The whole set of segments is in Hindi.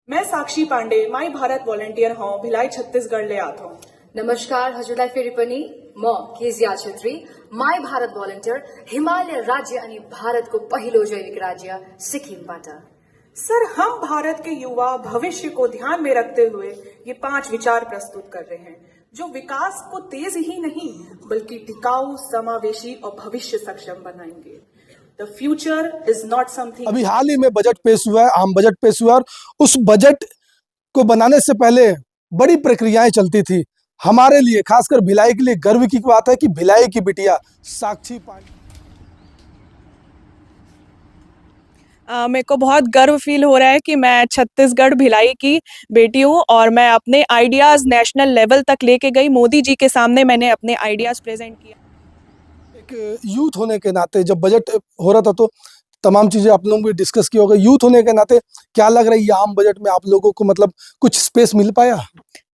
मैं साक्षी पांडे माई भारत वॉलंटियर हूँ भिलाई छत्तीसगढ़ ले आता हूँ। नमस्कार हजुरलाई फेरि पनि म केजिया छेत्री माई भारत भोलिन्टियर हिमालय राज्य अनि भारतको पहिलो जैविक राज्य सिक्किमबाट। सर, हम भारत के युवा भविष्य को ध्यान में रखते हुए ये 5 विचार प्रस्तुत कर रहे हैं जो विकास को तेज ही नहीं बल्कि टिकाऊ, समावेशी और भविष्य सक्षम बनाएंगे। The future is not something. अभी हाल ही में बजट पेश हुआ है, आम बजट पेश हुआ है और उस बजट को बनाने से पहले बड़ी प्रक्रियाएं चलती थी। हमारे लिए, खासकर भिलाई के लिए गर्व की बात है कि भिलाई की बिटिया साक्षी पांडे, मेरे को बहुत गर्व फील हो रहा है कि मैं छत्तीसगढ़ भिलाई की बेटी हूँ और मैं अपने आइडियाज नेशनल लेवल तक लेके गई। मोदी जी के सामने मैंने अपने आइडियाज प्रेजेंट किया। एक यूथ होने के नाते जब बजट हो रहा था तो तमाम चीजें आप लोगों को डिस्कस की होगा। यूथ होने के नाते क्या लग रहा है, ये आम बजट में आप लोगों को मतलब कुछ स्पेस मिल पाया?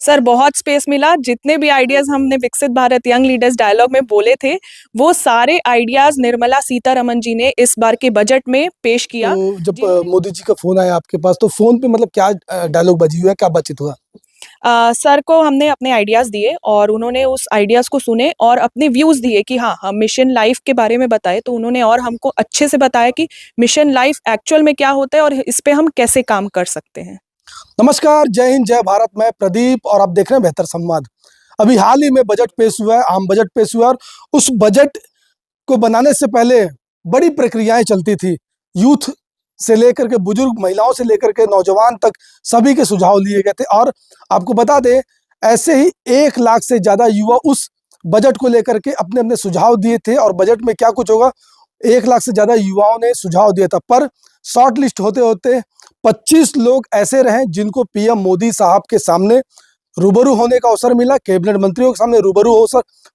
सर, बहुत स्पेस मिला। जितने भी आइडियाज हमने विकसित भारत यंग लीडर्स डायलॉग में बोले थे वो सारे आइडियाज निर्मला सीतारमण जी ने इस बार के बजट में पेश किया। तो जब मोदी जी का फोन आया आपके पास तो फोन पे मतलब क्या डायलॉग बजी हुआ है, क्या बातचीत हुआ? सर को हमने अपने आइडियाज दिए और उन्होंने उस आइडियाज को सुने और अपने व्यूज दिए कि हाँ, हम मिशन लाइफ के बारे में बताए। तो उन्होंने और हमको अच्छे से बताया कि मिशन लाइफ एक्चुअल में क्या होता है और इस पे हम कैसे काम कर सकते हैं। नमस्कार, जय हिंद, जय भारत। मैं प्रदीप और आप देख रहे हैं बेहतर संवाद। अभी हाल ही में बजट पेश हुआ है, आम बजट पेश हुआ है और उस बजट को बनाने से पहले बड़ी प्रक्रियाएं चलती थी। यूथ से लेकर के बुजुर्ग, महिलाओं से लेकर के नौजवान तक सभी के सुझाव लिए गए थे। और आपको बता दें, ऐसे ही 1 लाख से ज्यादा युवा उस बजट को लेकर के अपने अपने सुझाव दिए थे। और बजट में क्या कुछ होगा, 1 लाख से ज्यादा युवाओं ने सुझाव दिया था। पर शॉर्ट लिस्ट होते होते 25 लोग ऐसे रहे जिनको पीएम मोदी साहब के सामने रूबरू होने का अवसर मिला, कैबिनेट मंत्रियों के सामने रूबरू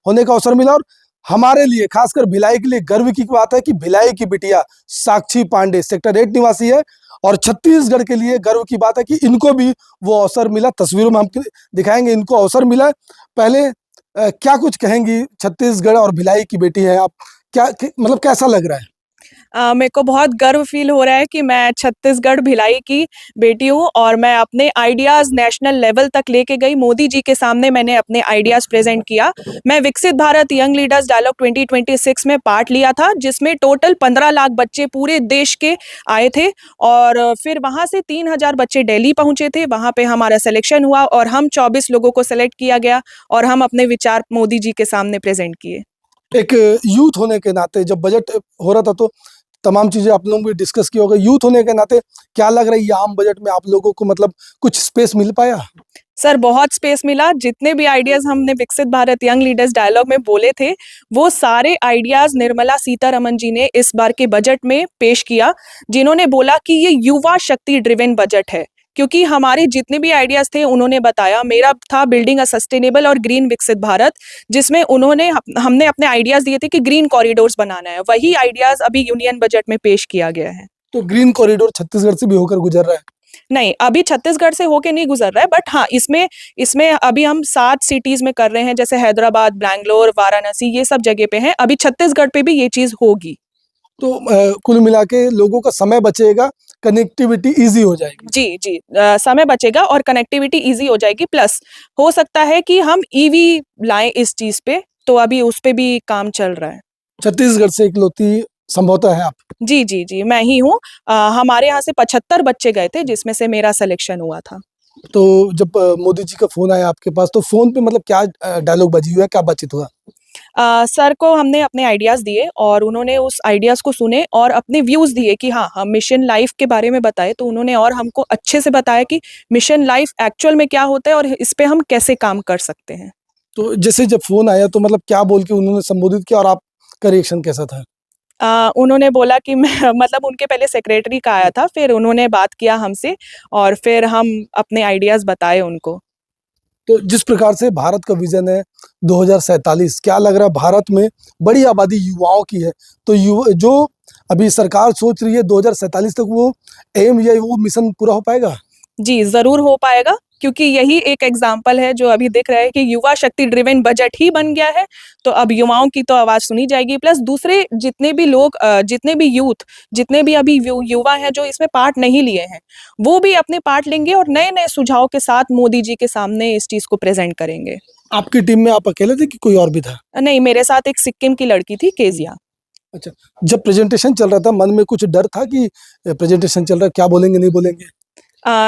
होने का अवसर मिला। और हमारे लिए, खासकर भिलाई के लिए गर्व की बात है कि भिलाई की बिटिया साक्षी पांडे सेक्टर 8 निवासी है और छत्तीसगढ़ के लिए गर्व की बात है कि इनको भी वो अवसर मिला। तस्वीरों में हम दिखाएंगे, इनको अवसर मिला। पहले क्या कुछ कहेंगी, छत्तीसगढ़ और भिलाई की बेटी है आप, क्या मतलब कैसा लग रहा है? मेरे को बहुत गर्व फील हो रहा है कि मैं छत्तीसगढ़ भिलाई की बेटी हूँ और मैं अपने आइडियाज नेशनल लेवल तक लेके गई। मोदी जी के सामने मैंने अपने आइडियाज प्रेजेंट किया। मैं विकसित भारत यंग लीडर्स डायलॉग 2026 में पार्ट लिया था जिसमें टोटल 15 लाख बच्चे पूरे देश के आए थे और फिर वहाँ से 3000 बच्चे दिल्ली पहुँचे थे। वहाँ पे हमारा सिलेक्शन हुआ और हम 24 लोगों को सिलेक्ट किया गया और हम अपने विचार मोदी जी के सामने प्रेजेंट किए। एक यूथ होने के नाते जब बजट हो रहा था तो तमाम चीजें आप लोगों को डिस्कस की होगा। यूथ होने के नाते क्या लग रहा है, ये आम बजट में आप लोगों को मतलब कुछ स्पेस मिल पाया? सर, बहुत स्पेस मिला। जितने भी आइडियाज हमने विकसित भारत यंग लीडर्स डायलॉग में बोले थे वो सारे आइडियाज निर्मला सीतारमण जी ने इस बार के बजट में पेश किया, जिन्होंने बोला कि ये युवा शक्ति ड्रिवन बजट है। क्योंकि हमारे जितने भी आइडियाज थे उन्होंने बताया। मेरा था बिल्डिंग अ सस्टेनेबल और ग्रीन विकसित भारत, जिसमें हमने अपने आइडियाज दिए थे कि ग्रीन कॉरिडोर्स बनाना है। वही आइडियाज अभी यूनियन बजट में पेश किया गया है। तो ग्रीन कॉरिडोर छत्तीसगढ़ से भी होकर गुजर रहा है? नहीं, अभी छत्तीसगढ़ से होके नहीं गुजर रहा है, बट हाँ, इसमें अभी हम 7 सिटीज में कर रहे हैं, जैसे हैदराबाद, बैंगलोर, वाराणसी, ये सब जगह पे हैं। अभी छत्तीसगढ़ पे भी ये चीज होगी। तो कुल मिला के लोगों का समय बचेगा, कनेक्टिविटी इजी हो जाएगी। जी जी, समय बचेगा और कनेक्टिविटी इजी हो जाएगी। प्लस हो सकता है कि हम ईवी लाएं इस चीज पे, तो अभी उस पे भी काम चल रहा है। छत्तीसगढ़ से इकलौती संभवतः है आप? जी जी जी, मैं ही हूँ। हमारे यहाँ से 75 बच्चे गए थे जिसमें से मेरा सिलेक्शन हुआ था। तो जब मोदी जी का फोन आया आपके पास तो फोन पे मतलब क्या डायलॉग बजी हुआ है, क्या बातचीत हुआ? सर को हमने अपने आइडियाज दिए और उन्होंने उस आइडियाज को सुने और अपने व्यूज दिए कि हाँ, हम मिशन लाइफ के बारे में बताए। तो उन्होंने और हमको अच्छे से बताया कि मिशन लाइफ एक्चुअल में क्या होता है और इस पे हम कैसे काम कर सकते हैं। तो जैसे जब फोन आया तो मतलब क्या बोल के उन्होंने संबोधित किया और आपका रिएक्शन कैसा था? उन्होंने बोला कि मैं मतलब उनके पहले सेक्रेटरी का आया था, फिर उन्होंने बात किया हमसे और फिर हम अपने आइडियाज बताए उनको। तो जिस प्रकार से भारत का विजन है 2047, क्या लग रहा है भारत में बड़ी आबादी युवाओं की है, तो जो अभी सरकार सोच रही है 2047 तक वो एम या वो मिशन पूरा हो पाएगा? जी, ज़रूर हो पाएगा, क्योंकि यही एक एग्ज़ाम्पल है जो अभी दिख रहा है कि युवा शक्ति ड्रिवेन बजट ही बन गया है, तो अब युवाओं की तो आवाज़ सुनी जाएगी। प्लस दूसरे जितने भी लोग जितने भी यूथ, जितने भी अभी युवा हैं जो इसमें पार्ट नहीं लिए हैं, वो भी अपने पार्ट लेंगे और नए-नए सुझाव के साथ मोदी जी के सामने इस चीज़ को प्रेज़ेंट करेंगे। आपकी टीम में आप अकेले थे कि कोई और भी था? नहीं, मेरे साथ एक सिक्किम की लड़की थी, केज़िया। अच्छा, जब प्रेजेंटेशन चल रहा था मन में कुछ डर था कि प्रेजेंटेशन चल रहा है, क्या बोलेंगे, नहीं बोलेंगे?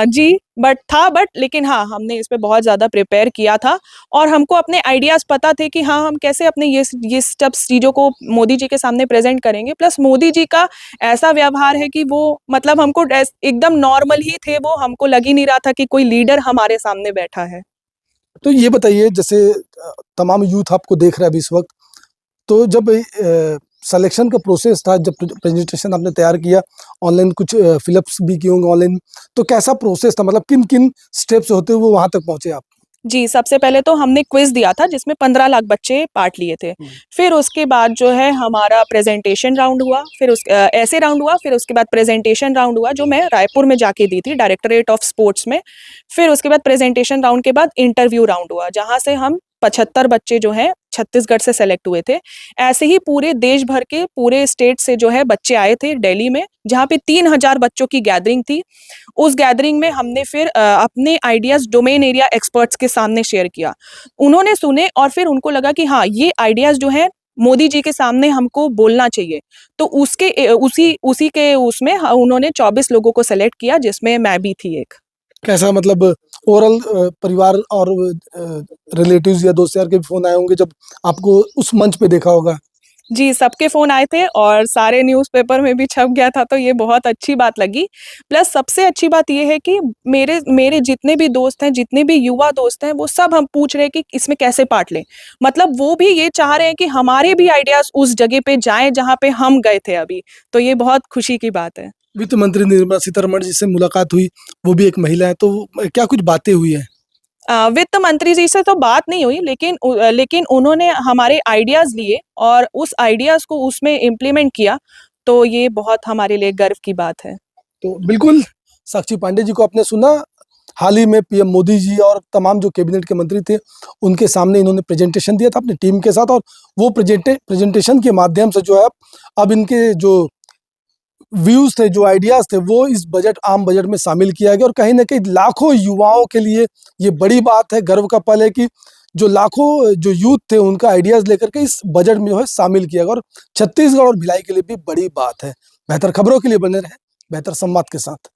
जी, बट लेकिन हाँ, हमने इस पे बहुत ज़्यादा प्रिपेयर किया था और हमको अपने आइडियाज़ पता थे कि हाँ, हम कैसे अपने ये सब चीज़ों को मोदी जी के सामने प्रेज़ेंट करेंगे। प्लस मोदी जी का ऐसा व्यवहार है कि वो मतलब हमको एकदम नॉर्मल ही थे वो, हमको लग ही नहीं रहा था कि कोई लीडर हमारे सामने बैठा है। तो ये बताइए, जैसे तमाम यूथ आपको देख रहा है अभी इस वक़्त, तो जब सिलेक्शन का प्रोसेस था, जब प्रेजेंटेशन आपने तैयार किया, ऑनलाइन कुछ फिलअप्स भी किए होंगे ऑनलाइन, तो कैसा प्रोसेस था? मतलब किन-किन स्टेप्स होते हुए वहाँ तक पहुँचे आप? जी, सबसे पहले तो हमने क्विज़ दिया था जिसमें 15 लाख बच्चे पार्ट लिए थे। फिर उसके बाद जो है हमारा प्रेज़ेंटेशन राउंड हुआ, फिर ऐसे राउंड हुआ, फिर उसके बाद प्रेज़ेंटेशन राउंड हुआ जो मैं रायपुर में जाके दी थी डायरेक्टरेट ऑफ स्पोर्ट्स में। फिर उसके बाद प्रेज़ेंटेशन राउंड के बाद इंटरव्यू राउंड हुआ, जहाँ से हम 75 बच्चे जो हैं छत्तीसगढ़ से सेलेक्ट हुए थे। ऐसे ही पूरे देश भर के पूरे स्टेट से जो है बच्चे आए थे दिल्ली में, जहाँ पे 3000 बच्चों की गैदरिंग थी। उस गैदरिंग में हमने फिर अपने आइडियाज़ डोमेन एरिया एक्सपर्ट्स के सामने शेयर किया। उन्होंने सुने और फिर उनको लगा कि हाँ, ये आइडियाज़ जो हैं मोदी जी के सामने हमको बोलना चाहिए। तो उसी उसी के उसमें उन्होंने 24 लोगों को सेलेक्ट किया जिसमें मैं भी थी एक। कैसा, मतलब ओवरऑल परिवार और रिलेटिव्स या दोस्त यार के भी फ़ोन आए होंगे जब आपको उस मंच पे देखा होगा? जी, सबके फ़ोन आए थे और सारे न्यूज़पेपर में भी छप गया था, तो ये बहुत अच्छी बात लगी। प्लस सबसे अच्छी बात ये है कि मेरे मेरे जितने भी दोस्त हैं, जितने भी युवा दोस्त हैं, वो सब हम पूछ रहे हैं कि इसमें कैसे पार्ट लें। मतलब वो भी ये चाह रहे हैं कि हमारे भी आइडियाज़ उस जगह पे जाएँ, जहाँ पे हम गए थे अभी। तो ये बहुत खुशी की बात है। वित्त मंत्री निर्मला सीतारमण जी से मुलाकात हुई, वो भी एक महिला है, तो क्या कुछ बातें हुई हैं? वित्त मंत्री जी से तो बात नहीं हुई लेकिन उन्होंने हमारे आइडियाज़ लिए और उस आइडियाज़ को उसमें इम्प्लीमेंट किया, तो ये बहुत हमारे लिए गर्व की बात है। तो बिल्कुल, साक्षी पांडे जी को आपने सुना, हाल ही में पीएम मोदी जी और तमाम जो कैबिनेट के मंत्री थे, उनके सामने इन्होंने प्रेजेंटेशन दिया था अपनी टीम के साथ, और वो प्रेजेंटेशन के माध्यम से जो है अब इनके जो व्यूज़ थे, जो आइडियाज़ थे, वो इस आम बजट में शामिल किया गया, और कहीं न कहीं लाखों युवाओं के लिए ये बड़ी बात है, गर्व का पल है कि जो लाखों जो यूथ थे, उनका आइडियाज़ लेकर के इस बजट में जो है शामिल किया गया, और छत्तीसगढ़ और भिलाई के लिए भी बड़ी बात है। बेहतर खबरों के लिए बने रहें बेहतर संवाद के साथ।